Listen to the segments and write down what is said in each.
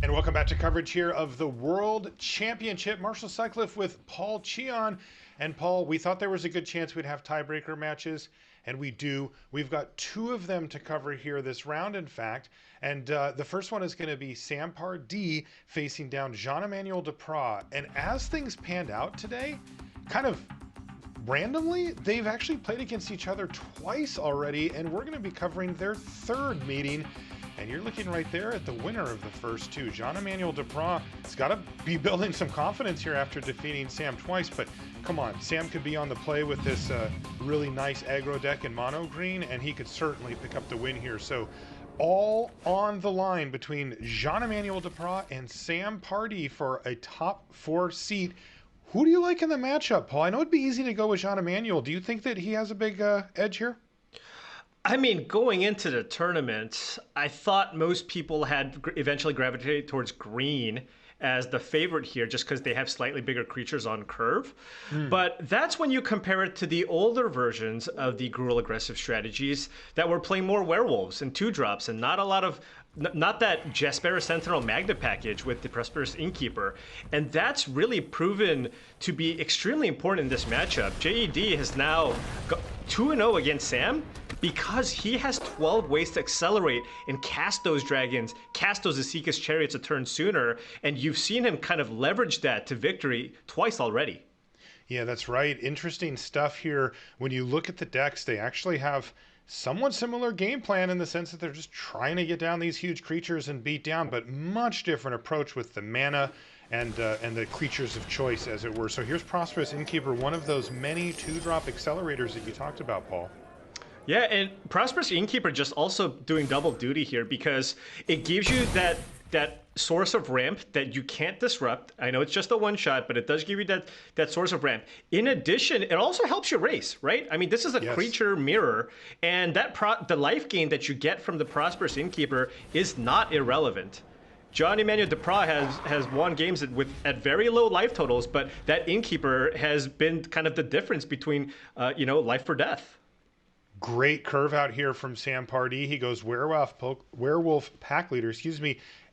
And welcome back to coverage here of the World Championship. Marshall Sutcliffe with Paul Cheon. And Paul, we thought there was a good chance we'd have tiebreaker matches, and we do. We've got two of them to cover here this round, in fact. And the first one is going to be Sam Pardee facing down Jean-Emmanuel Depraz. And as things panned out today, kind of randomly, they've actually played against each other twice already, and we're going to be covering their third meeting. And you're looking right there at the winner of the first two. Jean-Emmanuel Depraz has got to be building some confidence here after defeating Sam twice. But come on, Sam could be on the play with this really nice aggro deck in mono green, and he could certainly pick up the win here. So all on the line between Jean-Emmanuel Depraz and Sam Pardee for a top four seat. Who do you like in the matchup, Paul? I know it'd be easy to go with Jean-Emmanuel. Do you think that he has a big edge here? I mean, going into the tournament, I thought most people had eventually gravitated towards green as the favorite here just because they have slightly bigger creatures on curve. But that's when you compare it to the older versions of the Gruul aggressive strategies that were playing more werewolves and 2-drops and not a lot of not that Jaspera Sentinel Magna package with the Prosperous Innkeeper. And that's really proven to be extremely important in this matchup. JED has now got 2-0 against Sam because he has 12 ways to accelerate and cast those dragons, cast those Asika's Chariots a turn sooner, and you've seen him kind of leverage that to victory twice already. Yeah, that's right. Interesting stuff here. When you look at the decks, they actually have somewhat similar game plan in the sense that they're just trying to get down these huge creatures and beat down, but much different approach with the mana and the creatures of choice, as it were. So here's Prosperous Innkeeper, one of those many 2-drop accelerators that you talked about, Paul. Yeah, and Prosperous Innkeeper just also doing double duty here because it gives you that source of ramp that you can't disrupt. I know it's just a one-shot, but it does give you that source of ramp. In addition, it also helps you race, right? I mean, this is a creature mirror, and the life gain that you get from the Prosperous Innkeeper is not irrelevant. Jean-Emmanuel Depraz has won games at very low life totals, but that Innkeeper has been kind of the difference between life or death. Great curve out here from Sam Pardee. He goes werewolf pack leader,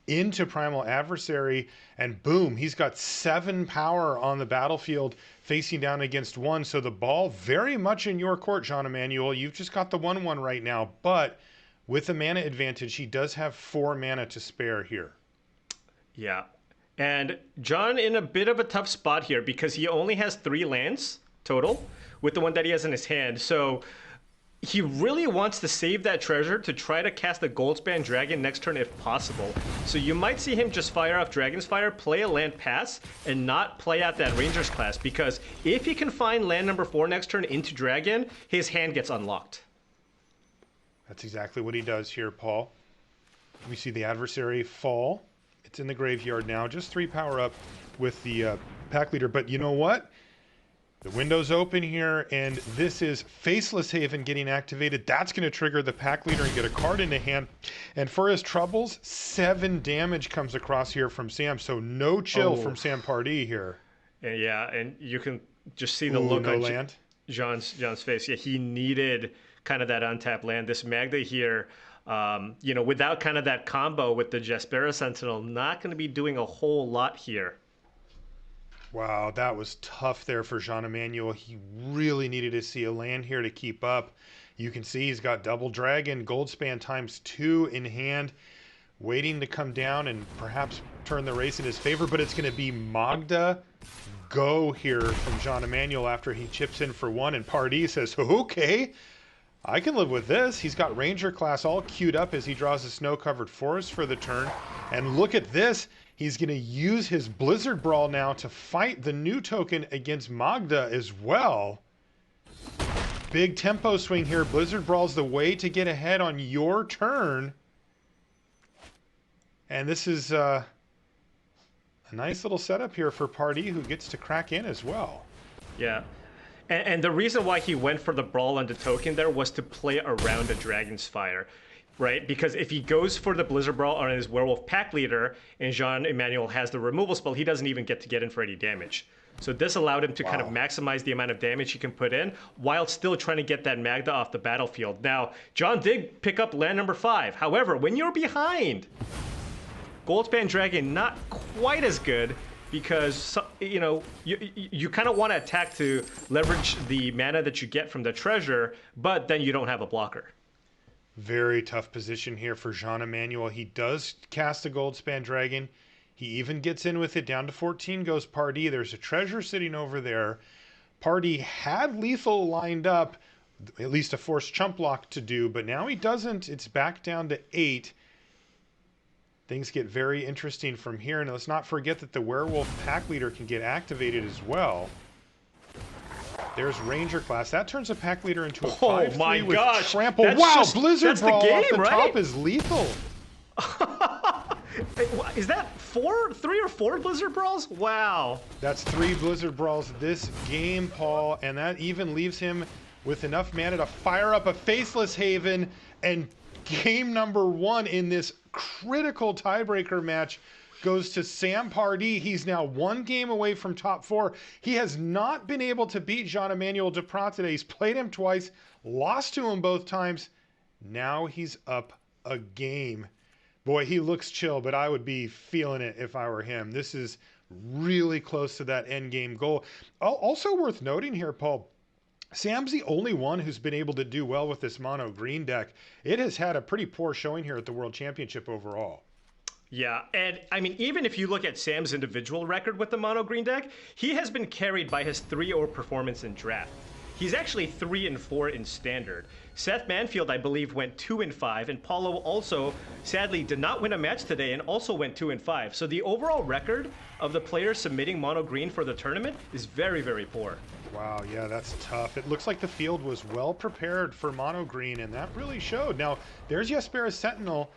into Primal Adversary, and boom, he's got 7 power on the battlefield facing down against 1. So the ball very much in your court, Jean-Emmanuel. You've just got the 1/1 right now, but with the mana advantage, he does have 4 mana to spare here. Yeah, and John in a bit of a tough spot here because he only has 3 lands total with the one that he has in his hand. So he really wants to save that treasure to try to cast a Goldspan Dragon next turn if possible. So you might see him just fire off Dragon's Fire, play a land pass, and not play out that Ranger's class, because if he can find land number 4 next turn into Dragon, his hand gets unlocked. That's exactly what he does here, Paul. We see the Adversary fall. It's in the graveyard now, just 3 power up with the pack leader. But you know what? The window's open here, and this is Faceless Haven getting activated. That's going to trigger the pack leader and get a card into hand. And for his troubles, 7 damage comes across here from Sam. So no chill from Sam Pardee here. Yeah, and you can just see the look on land. John's face. Yeah, he needed kind of that untapped land. This Magda here, without kind of that combo with the Jaspera Sentinel, not going to be doing a whole lot here. Wow, that was tough there for Jean-Emmanuel. He really needed to see a land here to keep up. You can see he's got Double Dragon, Goldspan ×2 in hand, waiting to come down and perhaps turn the race in his favor, but it's going to be Magda go here from Jean-Emmanuel after he chips in for 1, and Pardee says, okay, I can live with this. He's got Ranger class all queued up as he draws a snow-covered forest for the turn, and look at this. He's going to use his Blizzard Brawl now to fight the new token against Magda as well. Big tempo swing here. Blizzard Brawl's the way to get ahead on your turn. And this is a nice little setup here for Pardee, who gets to crack in as well. Yeah. And the reason why he went for the Brawl on the token there was to play around a Dragon's Fire. Right, because if he goes for the Blizzard Brawl on his Werewolf Pack Leader and Jean-Emmanuel has the removal spell, he doesn't even get in for any damage. So this allowed him to kind of maximize the amount of damage he can put in while still trying to get that Magda off the battlefield. Now, John did pick up land number 5. However, when you're behind, Goldspan Dragon not quite as good because you kind of want to attack to leverage the mana that you get from the treasure, but then you don't have a blocker. Very tough position here for Jean-Emmanuel. He does cast a Goldspan Dragon. He even gets in with it. Down to 14 goes Pardee. There's a treasure sitting over there. Pardee had lethal lined up, at least a forced chump block to do, but now he doesn't. It's back down to 8. Things get very interesting from here. And let's not forget that the Werewolf Pack Leader can get activated as well. There's Ranger class. That turns a Pack Leader into a 5/3 with Trample. Wow, Blizzard Brawl off the top is lethal. Is that 3 or 4 Blizzard Brawls? Wow. That's 3 Blizzard Brawls this game, Paul. And that even leaves him with enough mana to fire up a Faceless Haven. And game number 1 in this critical tiebreaker match goes to Sam Pardee. He's now 1 game away from top 4. He has not been able to beat Jean-Emmanuel Depraz today. He's played him twice, lost to him both times. Now he's up a game. Boy, he looks chill, but I would be feeling it if I were him. This is really close to that end game goal. Also worth noting here, Paul, Sam's the only one who's been able to do well with this mono green deck. It has had a pretty poor showing here at the World Championship overall. Yeah, and I mean, even if you look at Sam's individual record with the mono green deck, he has been carried by his 3-0 performance in draft. He's actually 3-4 in standard. Seth Manfield, I believe, went 2-5, and Paulo also, sadly, did not win a match today and also went 2-5. So the overall record of the players submitting mono green for the tournament is very, very poor. Wow, yeah, that's tough. It looks like the field was well prepared for mono green, and that really showed. Now, there's Jespera's Sentinel.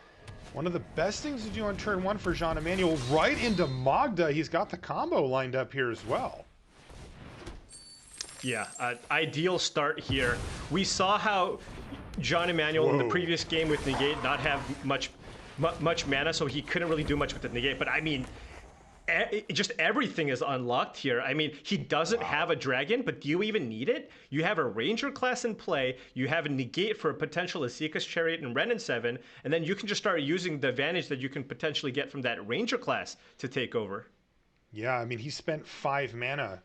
One of the best things to do on turn 1 for Jean-Emmanuel, right into Magda. He's got the combo lined up here as well. Yeah, ideal start here. We saw how Jean-Emmanuel in the previous game with Negate not have much mana, so he couldn't really do much with the Negate. But I mean, just everything is unlocked here. I mean, he doesn't have a dragon, but do you even need it? You have a Ranger class in play, you have a Negate for a potential Asika's Chariot and Ren in 7, and then you can just start using the advantage that you can potentially get from that Ranger class to take over. Yeah, I mean, he spent 5 mana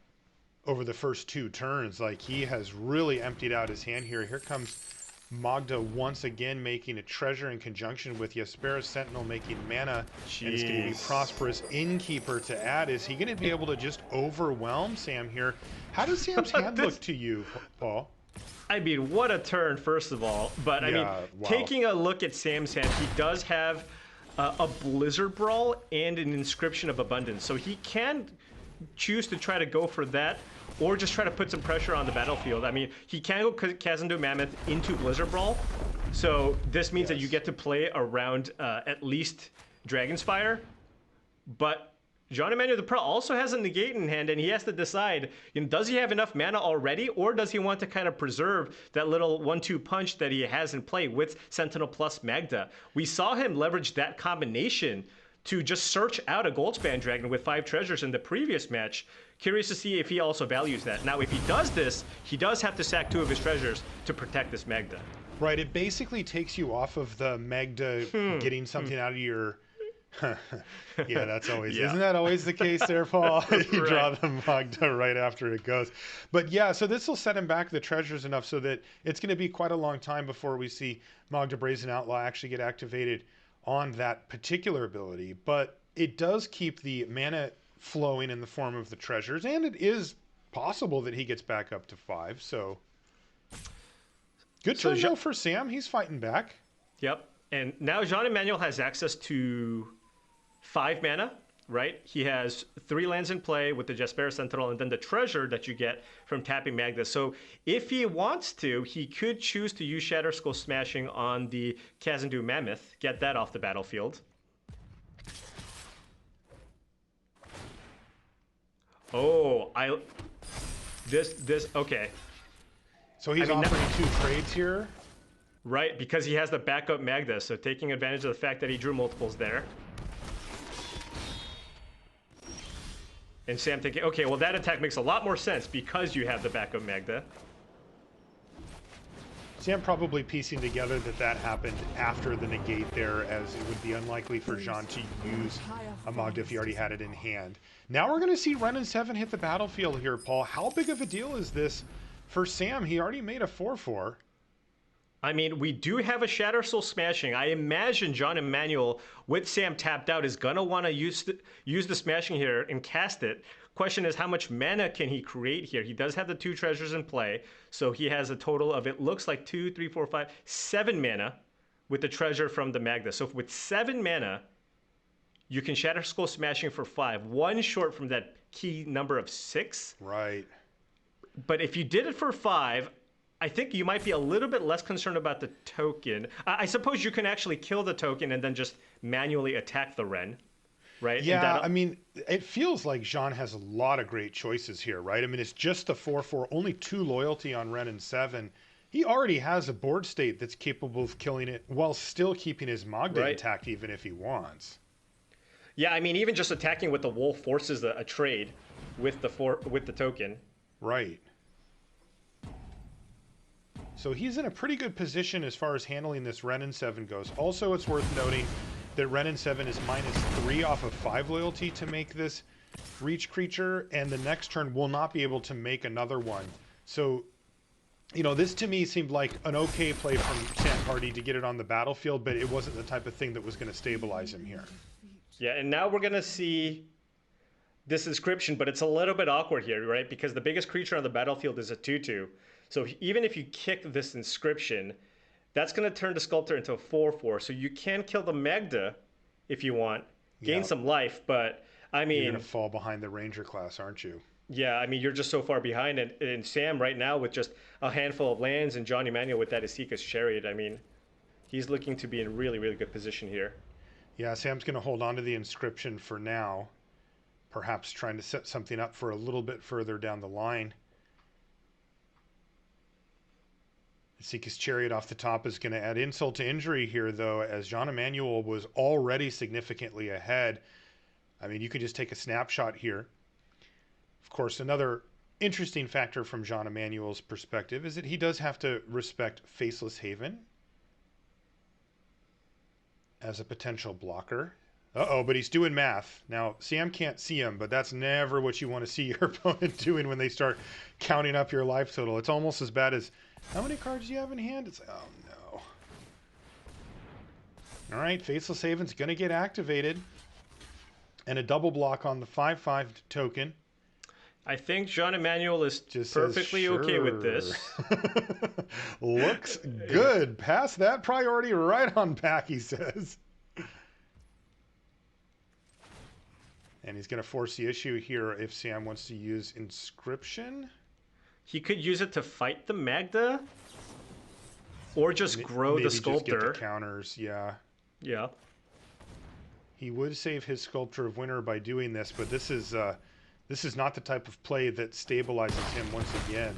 over the first 2 turns. Like, he has really emptied out his hand here. Here comes Magda once again making a treasure in conjunction with Jespera's Sentinel making mana. Jeez. And it's going to be Prosperous Innkeeper to add. Is he going to be able to just overwhelm Sam here? How does Sam's hand look to you, Paul? I mean, what a turn, first of all. But I mean, taking a look at Sam's hand, he does have a Blizzard Brawl and an Inscription of Abundance. So he can choose to try to go for that, or just try to put some pressure on the battlefield. I mean, he can go Kazandu Mammoth into Blizzard Brawl, so this means that you get to play around at least Dragon's Fire, but Jean-Emmanuel Depraz also has a Negate in hand, and he has to decide, does he have enough mana already, or does he want to kind of preserve that little 1-2 punch that he has in play with Sentinel plus Magda? We saw him leverage that combination to just search out a Goldspan Dragon with 5 treasures in the previous match. Curious to see if he also values that. Now, if he does this, he does have to sack 2 of his treasures to protect this Magda. Right, it basically takes you off of the Magda getting something out of your... yeah, that's always... Isn't that always the case there, Paul? You draw the Magda right after it goes. But yeah, so this will set him back the treasures enough so that it's going to be quite a long time before we see Magda Brazen Outlaw actually get activated on that particular ability. But it does keep the mana flowing in the form of the treasures, and it is possible that he gets back up to 5. So good turn though for Sam. He's fighting back. Yep. And now Jean-Emmanuel has access to 5 mana, right? He has 3 lands in play with the Jespera Sentinel, and then the treasure that you get from tapping Magda. So if he wants to, he could choose to use Shatter Skull Smashing on the Kazandu Mammoth, get that off the battlefield. Oh, okay. So he's offering 2 trades here? Right, because he has the backup Magda, so taking advantage of the fact that he drew multiples there. And Sam thinking, okay, well that attack makes a lot more sense because you have the backup Magda. Sam probably piecing together that that happened after the negate there, as it would be unlikely for Jean to use a Magda if he already had it in hand. Now we're going to see Ren and 7 hit the battlefield here, Paul. How big of a deal is this for Sam? He already made a 4-4. I mean, we do have a Shatter Soul smashing. I imagine Jean-Emmanuel, with Sam tapped out, is going to want to use the smashing here and cast it. Question is, how much mana can he create here? He does have the 2 treasures in play, so he has a total of, it looks like 2, 3, 4, 5, 7 mana with the treasure from the Magda. So with 7 mana, you can Shatter Skull smashing for 5, one short from that key number of 6. Right. But if you did it for 5, I think you might be a little bit less concerned about the token. I suppose you can actually kill the token and then just manually attack the Ren, right? Yeah, I mean, it feels like Jean has a lot of great choices here, right? I mean, it's just the 4-4, only 2 loyalty on Ren and 7. He already has a board state that's capable of killing it while still keeping his Magda intact, even if he wants. Yeah, I mean, even just attacking with the wolf forces a trade with the token. Right. So he's in a pretty good position as far as handling this Ren and 7 goes. Also, it's worth noting that Ren and 7 is -3 off of 5 loyalty to make this reach creature, and the next turn will not be able to make another one. So, you know, this to me seemed like an okay play from Sam Pardee to get it on the battlefield, but it wasn't the type of thing that was going to stabilize him here. Yeah, and now we're going to see this inscription, but it's a little bit awkward here, right? Because the biggest creature on the battlefield is a 2/2. So even if you kick this inscription, that's going to turn the Sculptor into a 4/4. So you can kill the Magda if you want, gain some life, but I mean... You're going to fall behind the Ranger class, aren't you? Yeah, I mean, you're just so far behind. And Sam right now with just a handful of lands and Jean-Emmanuel with that Isika's Chariot, I mean, he's looking to be in really, really good position here. Yeah, Sam's going to hold on to the inscription for now, perhaps trying to set something up for a little bit further down the line. Isika's Chariot off the top is going to add insult to injury here, though, as Jean-Emmanuel was already significantly ahead. I mean, you can just take a snapshot here. Of course, another interesting factor from Jean-Emmanuel's perspective is that he does have to respect Faceless Haven as a potential blocker. Uh-oh, but he's doing math. Now, Sam can't see him, but that's never what you want to see your opponent doing when they start counting up your life total. It's almost as bad as, how many cards do you have in hand? It's, oh no. All right, Faceless Haven's going to get activated. And a double block on the 5/5 token. I think Jean-Emmanuel is just perfectly okay with this. Looks good. Pass that priority right on back, he says. And he's going to force the issue here if Sam wants to use Inscription. He could use it to fight the Magda, or just grow the Sculptor. Just get the counters, yeah. Yeah. He would save his Sculptor of Winter by doing this, but this is not the type of play that stabilizes him once again.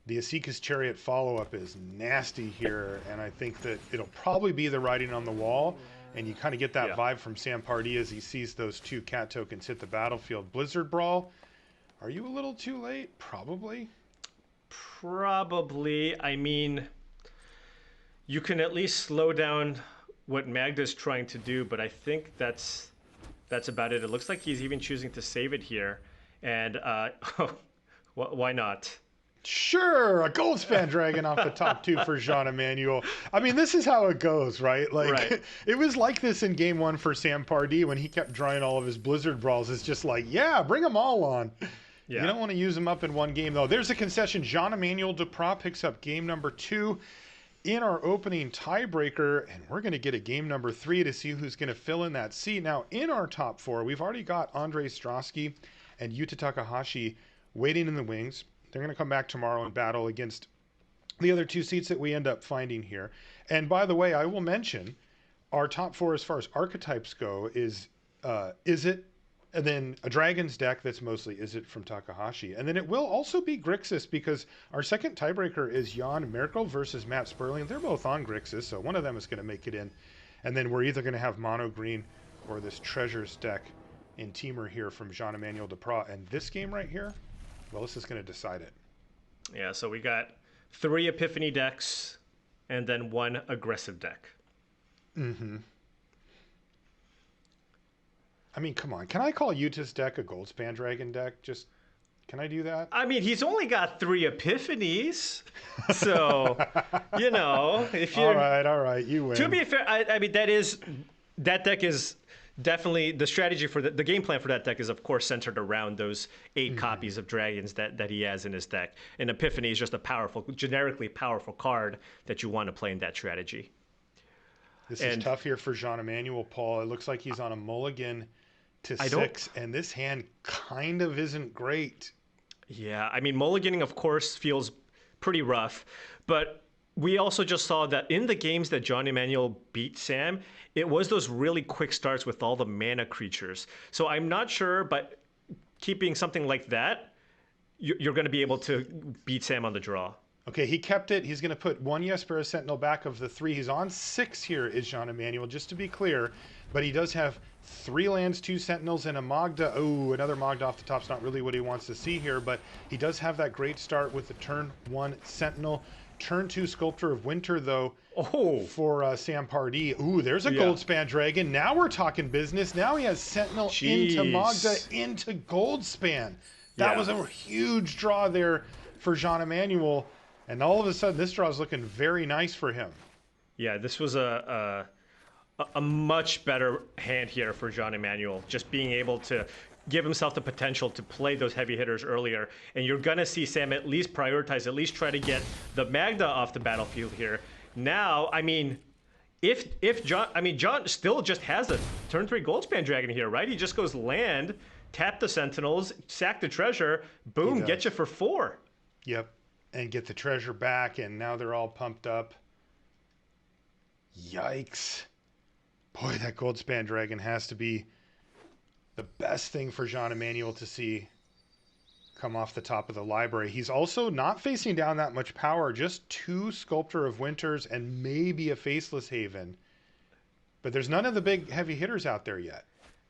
The Isika's Chariot follow-up is nasty here, and I think that it'll probably be the writing on the wall, and you kind of get that vibe from Sam Pardee as he sees those 2 cat tokens hit the battlefield. Blizzard Brawl, are you a little too late? Probably. Probably. I mean, you can at least slow down what Magda's trying to do, but I think that's about it. It looks like he's even choosing to save it here, and why not? Sure, a Goldspan Dragon off the top 2 for Jean-Emmanuel. I mean, this is how it goes, right? Like, it was like this in game 1 for Sam Pardee when he kept drawing all of his Blizzard Brawls. It's just like, yeah, bring them all on. Yeah. You don't want to use them up in one game, though. There's a concession. Jean-Emmanuel Depraz picks up game number 2 in our opening tiebreaker, and we're going to get a game number 3 to see who's going to fill in that seat. Now, in our top 4, we've already got Andrei Strosky and Yuta Takahashi waiting in the wings. They're going to come back tomorrow and battle against the other 2 seats that we end up finding here. And by the way, I will mention our top 4 as far as archetypes go is it, and then a Dragon's deck that's mostly Is It from Takahashi. And then it will also be Grixis, because our second tiebreaker is Jan Merkel versus Matt Sperling. They're both on Grixis, so one of them is going to make it in. And then we're either going to have Mono Green or this Treasures deck in Temur here from Jean-Emmanuel Depraz. And this game right here, well, this is going to decide it. Yeah, so we got 3 Epiphany decks, and then 1 aggressive deck. I mean, come on. Can I call Yuta's deck a Goldspan Dragon deck? Just, can I do that? I mean, he's only got 3 Epiphanies. So, you know, if you're... All right, you win. To be fair, I mean, that deck is definitely, the strategy for the game plan for that deck is, of course, centered around those 8 copies of dragons that he has in his deck. And Epiphany is just a powerful, generically powerful card that you want to play in that strategy. This is tough here for Jean-Emmanuel, Paul. It looks like he's on a mulligan to 6, and this hand kind of isn't great. Yeah, I mean, mulliganing, of course, feels pretty rough, but we also just saw that in the games that Jean-Emmanuel beat Sam, it was those really quick starts with all the mana creatures. So I'm not sure, but keeping something like that, you're going to be able to beat Sam on the draw. Okay, he kept it. He's going to put 1 Yespera Sentinel back of the 3. He's on 6 here, is Jean-Emmanuel, just to be clear. But he does have 3 lands, 2 Sentinels, and a Magda. Oh, another Magda off the top's not really what he wants to see here, but he does have that great start with the turn 1 Sentinel. Turn 2 Sculptor of Winter, though, for Sam Pardee. Ooh, there's a Goldspan Dragon. Now we're talking business. Now he has Sentinel into Magda into Goldspan. That was a huge draw there for Jean-Emmanuel. And all of a sudden, this draw is looking very nice for him. Yeah, this was a much better hand here for Jean-Emmanuel. Just being able to give himself the potential to play those heavy hitters earlier. And you're going to see Sam at least prioritize, at least try to get the Magda off the battlefield here. Now, I mean, John still just has a turn 3 Goldspan Dragon here, right? He just goes land, tap the Sentinels, sack the treasure, boom, get you for 4. Yep. And get the treasure back, and now they're all pumped up. Yikes. Boy, that Goldspan Dragon has to be the best thing for Jean-Emmanuel to see come off the top of the library. He's also not facing down that much power, just 2 Sculptor of Winters and maybe a Faceless Haven. But there's none of the big heavy hitters out there yet.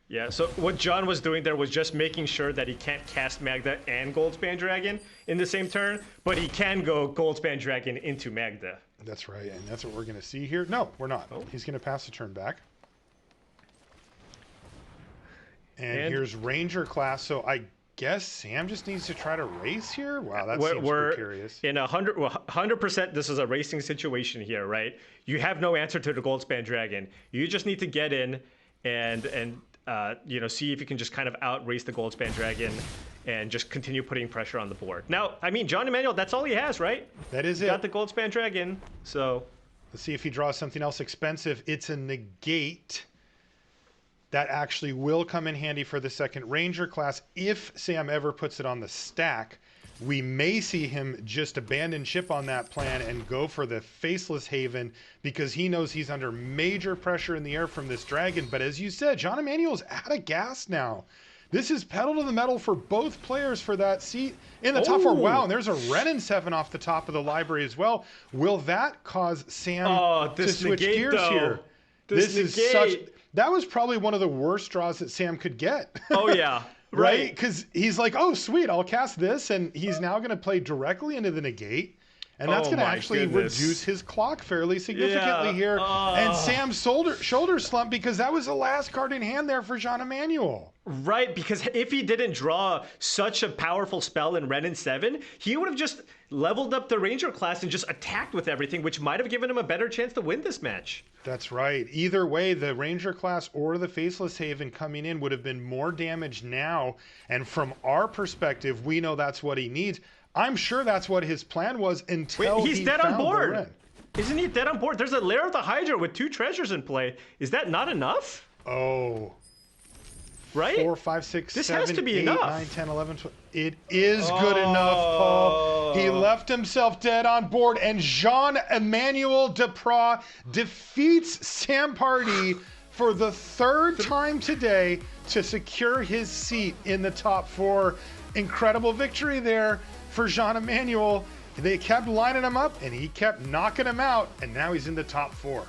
Yeah, so what John was doing there was just making sure that he can't cast Magda and Goldspan Dragon in the same turn, but he can go Goldspan Dragon into Magda. That's right, and that's what we're going to see here. No, we're not. He's going to pass the turn back. And here's Ranger class, so I guess Sam just needs to try to race here? Wow, that seems precarious. In 100%, this is a racing situation here, right? You have no answer to the Goldspan Dragon. You just need to get in and you know, see if you can just kind of outrace the Goldspan Dragon and just continue putting pressure on the board. Now, I mean, Jean-Emmanuel, that's all he has, right? That is Got the Goldspan Dragon, so... Let's see if he draws something else expensive. It's a negate. That actually will come in handy for the second Ranger class. If Sam ever puts it on the stack, we may see him just abandon ship on that plan and go for the Faceless Haven because he knows he's under major pressure in the air from this dragon. But as you said, Jean-Emmanuel's out of gas now. This is pedal to the metal for both players for that seat in the top 4. Wow, and there's a Renin 7 off the top of the library as well. Will that cause Sam to switch gears here? This is such... That was probably one of the worst draws that Sam could get. Oh, yeah. Right? Because he's like, oh, sweet, I'll cast this. And he's now going to play directly into the negate. And that's going to actually reduce his clock fairly significantly here. And Sam's shoulder slump because that was the last card in hand there for Jean-Emmanuel. Right, because if he didn't draw such a powerful spell in Renin 7, he would have just leveled up the Ranger class and just attacked with everything, which might have given him a better chance to win this match. That's right. Either way, the Ranger class or the Faceless Haven coming in would have been more damage now. And from our perspective, we know that's what he needs. I'm sure that's what his plan was until he's dead on board. Isn't he dead on board? There's a Lair of the Hydra with 2 treasures in play. Is that not enough? Oh. Right? 4, 5, 6, this 7, has to be 8, enough. 9, 10, 11, 12. It is good enough, Paul. He left himself dead on board, and Jean-Emmanuel Depraz defeats Sam Pardee for the 3rd time today to secure his seat in the top 4. Incredible victory there for Jean-Emmanuel. They kept lining him up, and he kept knocking him out, and now he's in the top 4.